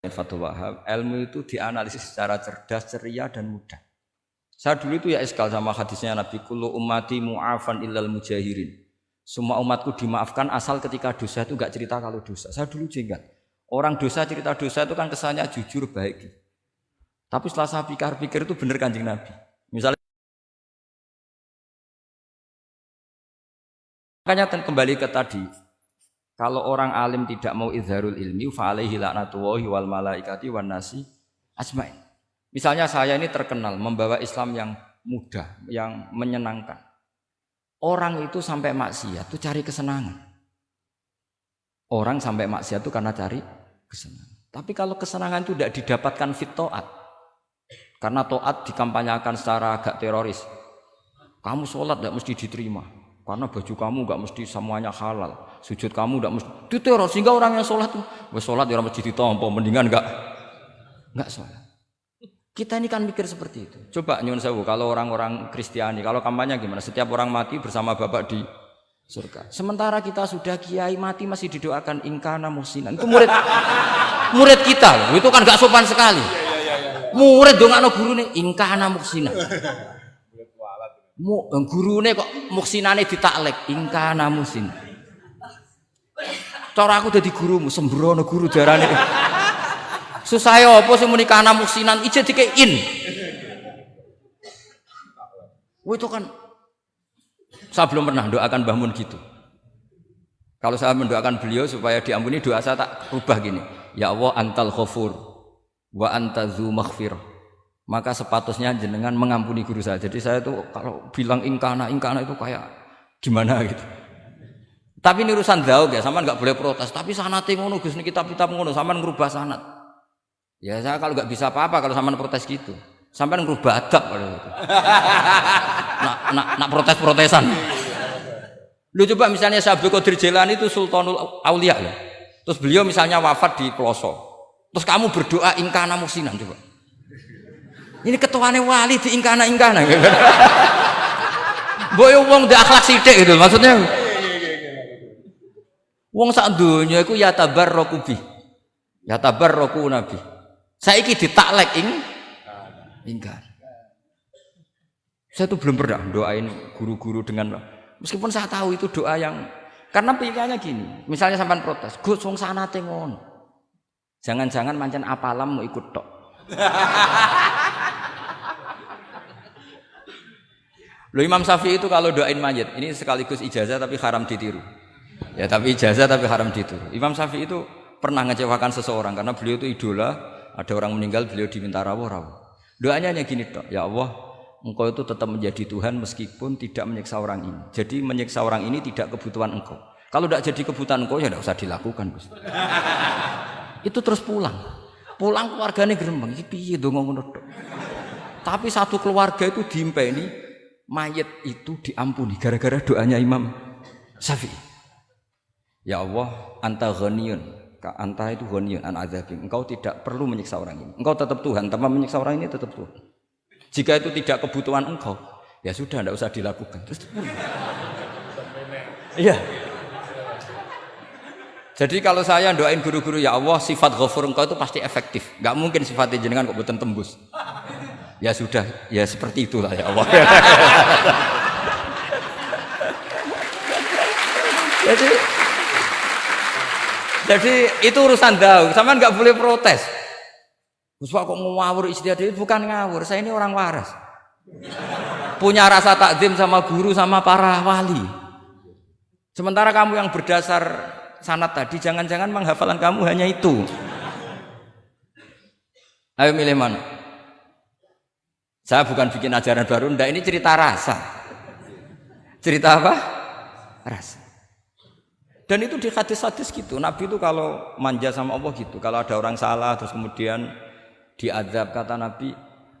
Fathul Wahab, ilmu itu dianalisis secara cerdas, ceria dan mudah. Saya dulu itu ya iskal sama hadisnya Nabi, kullu ummati mu'afan illal mujahirin. Semua umatku dimaafkan asal ketika dosa itu enggak cerita kalau dosa. Saya dulu jenggat. Orang dosa cerita dosa itu kan kesannya jujur baik. Tapi setelah saya pikir-pikir itu benar Kanjeng Nabi. Misalnya makanya kembali ke tadi. Kalau orang alim tidak mau izharul ilmi, fa'alaihi la'natullahi wal malaikati wan nasi ajmain. Misalnya saya ini terkenal membawa Islam yang mudah, yang menyenangkan. Orang itu sampai maksiat itu cari kesenangan. Orang sampai maksiat itu karena cari kesenangan. Tapi kalau kesenangan itu tidak didapatkan fit ta'at, karena ta'at dikampanyakan secara agak teroris. Kamu sholat tidak mesti diterima. Karena baju kamu enggak mesti semuanya halal, sujud kamu enggak mesti diteror, sehingga orang yang sholat tuh, wes sholat di orang masjid ditompo, mendingan enggak sholat. Kita ini kan mikir seperti itu. Coba nyuwun sewu, kalau orang-orang Kristiani, kalau kampanye gimana? Setiap orang mati bersama Bapak di surga. Sementara kita sudah kiai mati masih didoakan ingkana muhsinan. Itu murid kita loh. Itu kan enggak sopan sekali. Murid dongakno gurune ingkana muhsinan. Gurune kok muksinane ditaklek ingkana musin. Cara aku dadi gurumu sembrono guru darane. Susah ya apa sing muni kana muksinan ije dikein. Itu kan saya belum pernah doakan Mbah Mun gitu. Kalau saya mendoakan beliau supaya diampuni, doa saya tak rubah gini. Ya Allah antal ghafur wa anta dzu maghfirah. Maka sepatutnya jenengan mengampuni guru saya. Jadi saya itu kalau bilang ingkana itu kayak gimana gitu. Tapi ini urusan zauk ya, sampean enggak boleh protes. Tapi sanate ngono Gus, niki kitab ngono, sampean ngerubah sanad. Ya saya kalau enggak bisa apa-apa kalau sampean protes gitu. Sampean ngerubah adab kalau gitu. Nak protes-protesan. Lu coba misalnya Syekh Abdul Qadir Jailani itu Sultanul Aulia ya. Terus beliau misalnya wafat di pelosok. Terus kamu berdoa ingkana musinan coba. Ini ketuane wali di ingkana. Boyo wong ndak akhlak sithik gitu maksudnya. Wong sak donya iku ya tabarraku bi. Ya tabarraku nabi. Saiki ditaklek ingkar. Saya tuh belum pernah doain guru-guru dengan meskipun saya tahu itu doa yang karena pikirannya gini. Misalnya sampean protes, Gus wong sanate ngono. Jangan-jangan mancen apalam mau ikut tok. Loh Imam Syafi'i itu kalau doain mayit, ini sekaligus ijazah tapi haram ditiru. Ya tapi ijazah tapi haram ditiru. Imam Syafi'i itu pernah ngecewakan seseorang karena beliau itu idola, ada orang meninggal beliau diminta rawuh. Doanya hanya gini tok, ya Allah, Engkau itu tetap menjadi Tuhan meskipun tidak menyiksa orang ini. Jadi menyiksa orang ini tidak kebutuhan Engkau. Kalau tidak jadi kebutuhan Engkau ya tidak usah dilakukan, Gus. Itu terus pulang keluarganya gerembang, iki piye ndonga ngono tok. Tapi satu keluarga itu diimpeni mayat itu diampuni gara-gara doanya Imam Syafi'i. Ya Allah, anta ghaniyun, anta itu ghaniyun an adzabin. Engkau tidak perlu menyiksa orang ini. Engkau tetap Tuhan, tanpa menyiksa orang ini tetap Tuhan. Jika itu tidak kebutuhan engkau, ya sudah tidak usah dilakukan. Terus iya. Jadi kalau saya doain guru-guru ya Allah sifat ghafur engkau itu pasti efektif. Enggak mungkin sifatnya jenengan kok boten tembus. Ya sudah, ya seperti itulah ya Allah. Jadi itu urusan daun, sampean nggak boleh protes. Gus Pak kok ngawur istiadat itu bukan ngawur, saya ini orang waras. Punya rasa takzim sama guru sama para wali. Sementara kamu yang berdasar sanad tadi, jangan-jangan menghafalan kamu hanya itu. Ayo milih mana? Saya bukan bikin ajaran baru, ndak ini cerita rasa. Cerita apa? Rasa. Dan itu di hadis-hadis gitu. Nabi itu kalau manja sama Allah gitu. Kalau ada orang salah terus kemudian diazab, kata Nabi,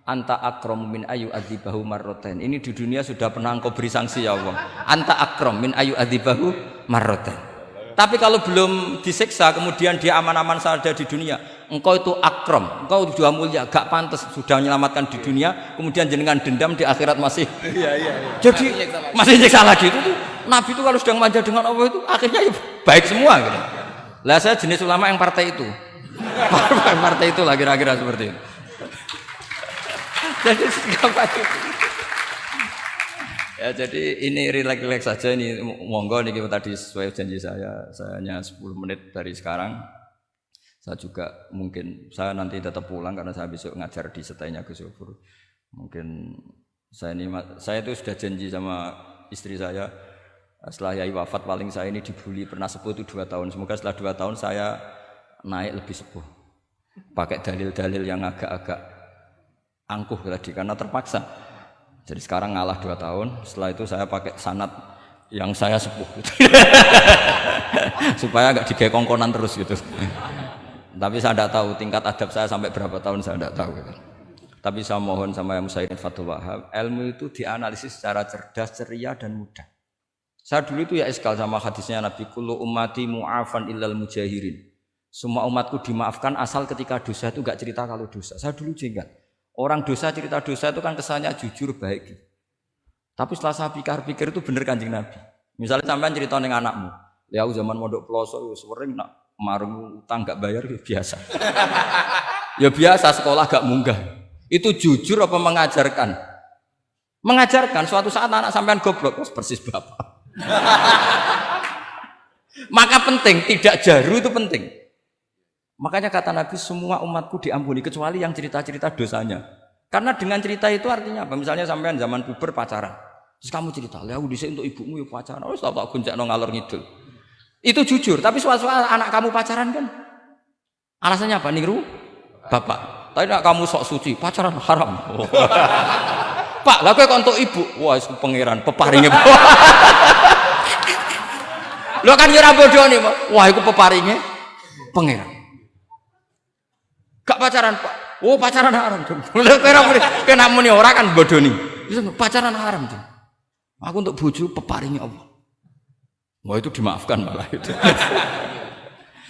anta akram min ayu adzibahu marrotain. Ini di dunia sudah pernah engkau beri sanksi ya Allah. Anta akram min ayu adzibahu marrotain. Tapi kalau belum disiksa kemudian dia aman-aman saja di dunia, engkau itu akram, engkau sudah mulia, gak pantas sudah menyelamatkan di dunia, kemudian jenengan dendam di akhirat masih. Jadi masih nyiksa lagi itu. Nabi itu kalau sedang manja dengan Allah itu akhirnya ya baik semua gitu. Lah saya jenis ulama yang partai itu. Partai itulah kira-kira seperti itu. Jadi sikap itu. Ya jadi ini relax saja ini monggo niki tadi sesuai janji saya hanya 10 menit dari sekarang. Saya juga mungkin saya nanti tetap pulang karena saya besok ngajar di setainya Gus Yofur. Mungkin saya itu sudah janji sama istri saya setelah Yai wafat paling saya ini dibully pernah sepuh itu 2 tahun. Semoga setelah 2 tahun saya naik lebih sepuh. Pakai dalil-dalil yang agak-agak angkuh tadi karena terpaksa. Jadi sekarang ngalah 2 tahun, setelah itu saya pakai sanad yang saya sepuh gitu. Supaya enggak digekongkonan terus gitu. Tapi saya tidak tahu tingkat adab saya sampai berapa tahun saya tidak tahu gitu. Tapi saya mohon sama yang Musayyid Fathul Wahab, ilmu itu dianalisis secara cerdas, ceria dan mudah. Saya dulu itu ya iskal sama hadisnya Nabi kullu ummati mu'afan illal mujahirin. Semua umatku dimaafkan asal ketika dosa itu enggak cerita kalau dosa. Saya dulu jenggat. Orang dosa cerita dosa itu kan kesannya jujur baik gitu. Tapi setelah saya pikir-pikir itu bener Kanjeng Nabi. Misalnya sampean cerita ning anakmu, ya aku zaman mondok Ploso sering nak marung utang gak bayar ya biasa. Ya biasa sekolah gak munggah. Itu jujur apa mengajarkan? Mengajarkan suatu saat anak sampean goblok persis bapak. Maka penting tidak jaru itu penting. Makanya kata Nabi semua umatku diampuni kecuali yang cerita-cerita dosanya. Karena dengan cerita itu artinya apa? Misalnya sampean zaman puber pacaran. Terus kamu cerita, "Lah dhisik untuk ibumu ya pacaran." Wis tak gonjakno ngalor ngidul. Itu jujur, tapi soal anak kamu pacaran kan alasannya apa? Niru bapak. Tapi nak kamu sok suci, pacaran haram. Oh. Pak, lah kowe kok untuk ibu? Wah, iku pangeran peparinge. Lho kan yo ora bodhone, wah iku peparinge pangeran. Gak pacaran Pak. Oh pacaran haram dong. Kena muni ora kan bodoni. Pacaran haram dong. Aku untuk bojo peparingi Allah. Wah itu dimaafkan malah itu.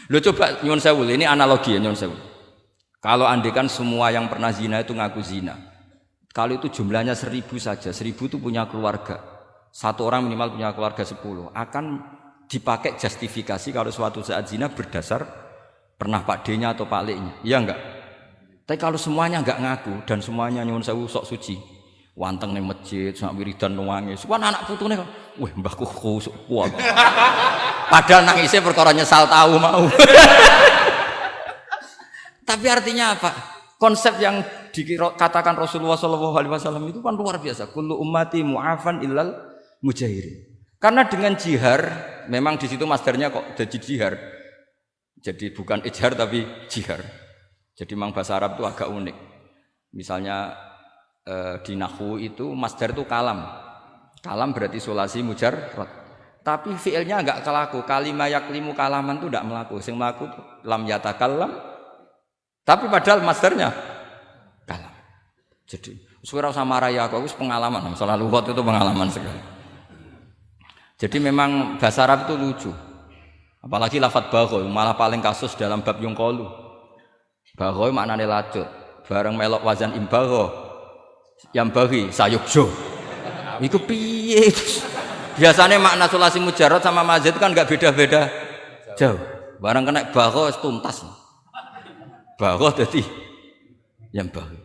Lo coba nyuwun sewu, ini analogi ya nyuwun sewu. Kalau andekan semua yang pernah zina itu ngaku zina. Kalau itu jumlahnya 1000 saja, 1000 itu punya keluarga. Satu orang minimal punya keluarga 10. Akan dipakai justifikasi kalau suatu saat zina berdasar pernah Pak D-nya atau Pak L-nya, iya enggak? Tapi kalau semuanya enggak ngaku dan semuanya nyuwun sewu sok suci, wanteng ning masjid, sak wiridan nangis, kan anak putune kok, wah mbahku khusuk kuat. Padahal nangisnya perkara nyesal tahu mau. Tapi artinya apa? Konsep yang dikatakan Rasulullah SAW itu kan luar biasa. Kullu ummati mu'afan illal mujahirin. Karena dengan jihar, memang di situ masdarnya kok jadi jihar. Jadi bukan ijhar tapi jihar. Jadi memang bahasa Arab itu agak unik. Misalnya di nahwu itu masdar itu kalam. Kalam berarti sulasi mujarrad. Tapi fiilnya enggak kelaku. Kalimah yaklimu kalaman itu enggak melaku. Sing melaku lam yatakallam. Tapi padahal masdarnya kalam. Jadi suara sama raya aku pengalaman. Masalah lughat itu pengalaman sekali. Jadi memang bahasa Arab itu lucu. Apalagi lafadz bagho malah paling kasus dalam bab yungqolu. Bagho maknane lacut. Bareng melok wazan imbagho. Yang bagi sayukjo. Iku piye? Biasanya makna sulasi mujarrad sama mazid kan enggak beda-beda jauh. Bareng kena bagho tuntas. Bagho dadi yang bagi.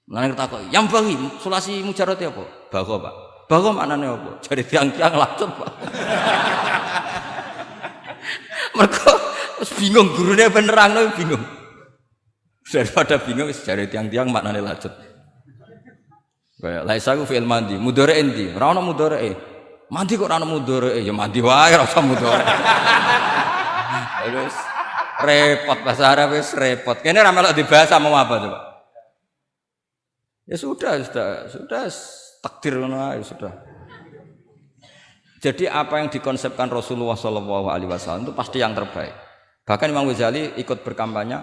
Lan takok, yang bagi sulasi mujarrad apa? Bagho, Pak. Bagho maknane apa? Jare tiang-tiang lacut, Pak. Mereka bingung gurunya penerangno bingung. Daripada bingung sejarah tiang-tiang maknane lacut. Kayak laisa ku fi'il mandi, mudhari endi? Ora ono mudhari. Mandi kok ora ono mudhari? Ya mandi wae ora usah mudhari. Terus repot bahasa Arab wis repot. Kene ora melok dibahas mau apa coba? Ya sudah takdir ngono ae sudah. Jadi apa yang dikonsepkan Rasulullah SAW itu pasti yang terbaik. Bahkan Imam Ghazali ikut berkampanye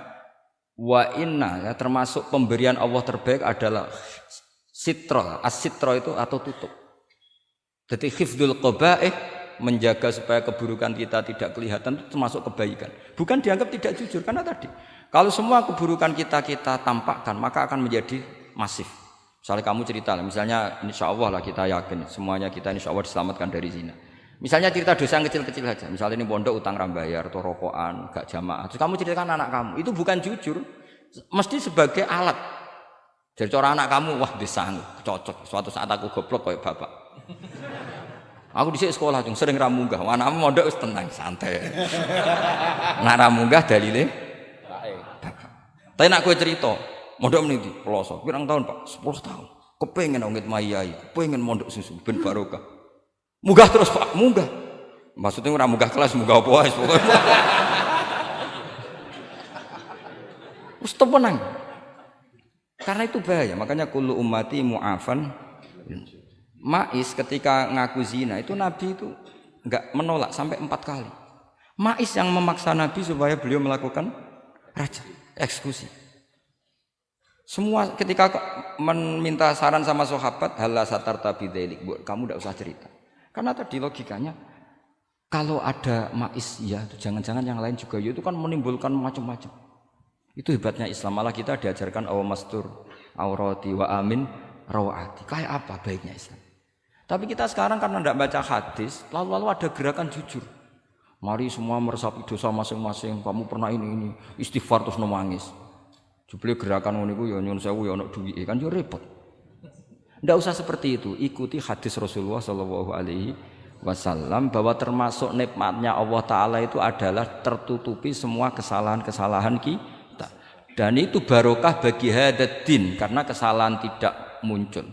wa inna ya, termasuk pemberian Allah terbaik adalah sitra. As-sitra itu atau tutup. Jadi hifdzul qaba'ih menjaga supaya keburukan kita tidak kelihatan itu termasuk kebaikan. Bukan dianggap tidak jujur karena tadi kalau semua keburukan kita tampakkan maka akan menjadi masif. Misalnya kamu cerita lah, misalnya insya Allah lah kita yakin semuanya kita insya Allah diselamatkan dari zina. Misalnya cerita dosa yang kecil-kecil saja. Misalnya ini pondok utang rambayar atau rokokan, gak jamaah. Terus kamu ceritakan anak kamu, itu bukan jujur. Mesti sebagai alat. Jadi cara anak kamu, wah disang, cocok. Suatu saat aku goblok kayak bapak. Aku di sekolah cung sering ramunggah. Anakmu pondok wis tenang, santai. Nak ramunggah dalile. Tapi nak kowe cerita, pondok meniti pelosok. Pirang tahun, Pak? 10 tahun. Kepengen ngit mayai, kepengen mondok susu ben barokah. Munggah terus Pak, munggah. Maksudnya ora munggah kelas, munggah apa wae pokoke. Wis tenang. Karena itu bahaya, makanya kullu ummati mu'afan. Ma'is ketika ngaku zina itu Nabi itu enggak menolak sampai 4 kali. Ma'is yang memaksa Nabi supaya beliau melakukan rajam, eksekusi. Semua ketika meminta saran sama sahabat, halla satarta bidzalik, kamu enggak usah cerita. Karena tadi logikanya kalau ada ma'is ya itu jangan-jangan yang lain juga ya itu kan menimbulkan macam-macam. Itu hebatnya Islam. Malah kita diajarkan awamastur aurati wa amin rawati. Kayak apa baiknya Islam? Tapi kita sekarang karena tidak baca hadis, lalu ada gerakan jujur. Mari semua meresapi dosa masing-masing. Kamu pernah ini istighfar terus nangis. Jebule gerakan ngono iku ya nyun sewu ya ono duwike kan yo repot. Tidak usah seperti itu. Ikuti hadis Rasulullah Shallallahu Alaihi Wasallam bahwa termasuk nikmatnya Allah Taala itu adalah tertutupi semua kesalahan-kesalahan kita. Dan itu barokah bagi hadatin karena kesalahan tidak muncul.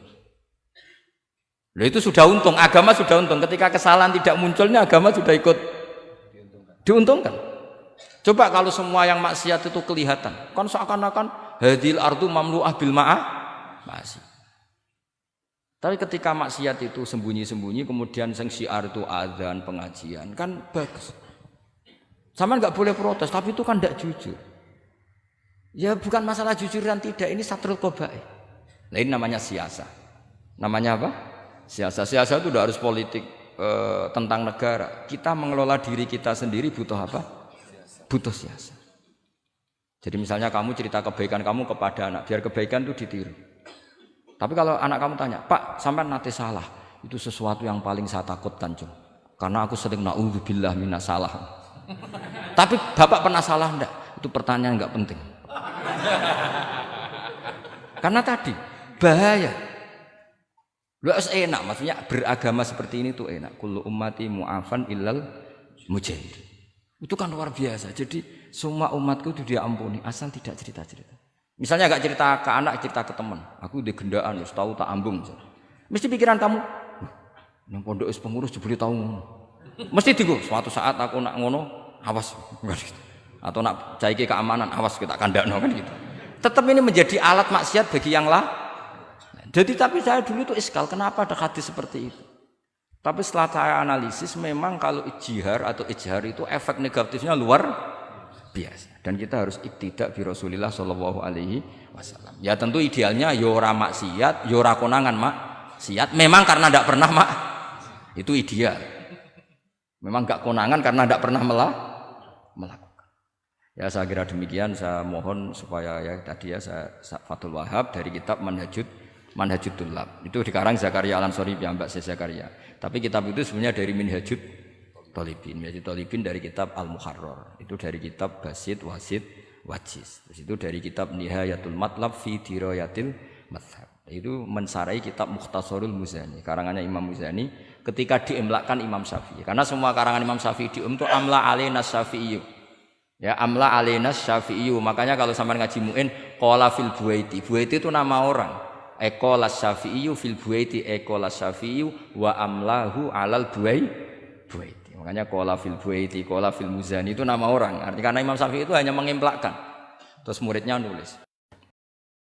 Loh itu sudah untung. Agama sudah untung. Ketika kesalahan tidak munculnya agama sudah ikut diuntungkan. Coba kalau semua yang maksiat itu kelihatan, kan seakan-akan hadil ardu mamlu'ah bil ma'ah masih. Tapi ketika maksiat itu sembunyi-sembunyi, kemudian sing syiar itu adzan, pengajian, kan bagus. Sama nggak boleh protes, tapi itu kan tidak jujur. Ya bukan masalah jujur dan tidak, ini satrul qabaih. Nah ini namanya siasa. Namanya apa? Siasa. Siasa itu tidak harus politik tentang negara. Kita mengelola diri kita sendiri butuh apa? Butuh siasa. Jadi misalnya kamu cerita kebaikan kamu kepada anak, biar kebaikan itu ditiru. Tapi kalau anak kamu tanya, Pak, sampai nanti salah, itu sesuatu yang paling saya takutkan, Cung. Karena aku sering na'udzubillah minas salah. Tapi Bapak pernah salah enggak? Itu pertanyaan enggak penting. Karena tadi bahaya. Lu enak, maksudnya beragama seperti ini tuh enak. Kullu ummati mu'afan illal mujahid. Itu kan luar biasa. Jadi semua umatku itu diampuni asal tidak cerita-cerita. Misalnya agak cerita ke anak, cerita ke teman. Aku di gendaan, tahu tak ambung. Mesti pikiran kamu, yang pondok is pengurus jebule tahu ngono. Mesti digo, suatu saat aku nak ngono, awas. Atau nak caiki keamanan, awas kita kandakno kan gitu. Tetap ini menjadi alat maksiat bagi yang lah. Jadi tapi saya dulu itu iskal, kenapa ada hadis seperti itu? Tapi setelah saya analisis, memang kalau ijtihad atau ijhar itu efek negatifnya luar biasa. Dan kita harus iktidak bi Rasulillah sallallahu alaihi wasallam. Ya tentu idealnya yo ora maksiat, yo ora konangan maksiat. Memang karena tidak pernah itu ideal. Memang enggak konangan karena tidak pernah melakukan. Ya saya kira demikian. Saya mohon supaya ya tadi ya saya Fathul Wahab dari kitab Manhajut Tullab. Itu dikarang Zakaria Al-Ansori piyambak Zakaria. Tapi kitab itu sebenarnya dari Minhajut Thalibin. Minhajut Thalibin dari kitab Al-Muharrar. Itu dari kitab Basit, Wasit, Wajiz. Terus itu dari kitab Nihayatul Matlab fi Dirayatil Madhab. Itu mensarai kitab Mukhtasarul Muzani. Karangannya Imam Muzani ketika diimlakkan Imam Syafi'i. Karena semua karangan Imam Syafi'i itu amla alaina Syafi'i. Ya amla alaina Syafi'i. Makanya kalau sampean ngaji muin qala fil Buaiti. Buaiti itu nama orang. Ekolas Syafi'i fil Buaiti, ekolas Syafi'i wa amlahu alal Buaiti. Makanya qala fil Buaiti, qala fil Muzani itu nama orang. Artinya karena Imam Syafi'i itu hanya mengimplakkan. Terus muridnya nulis.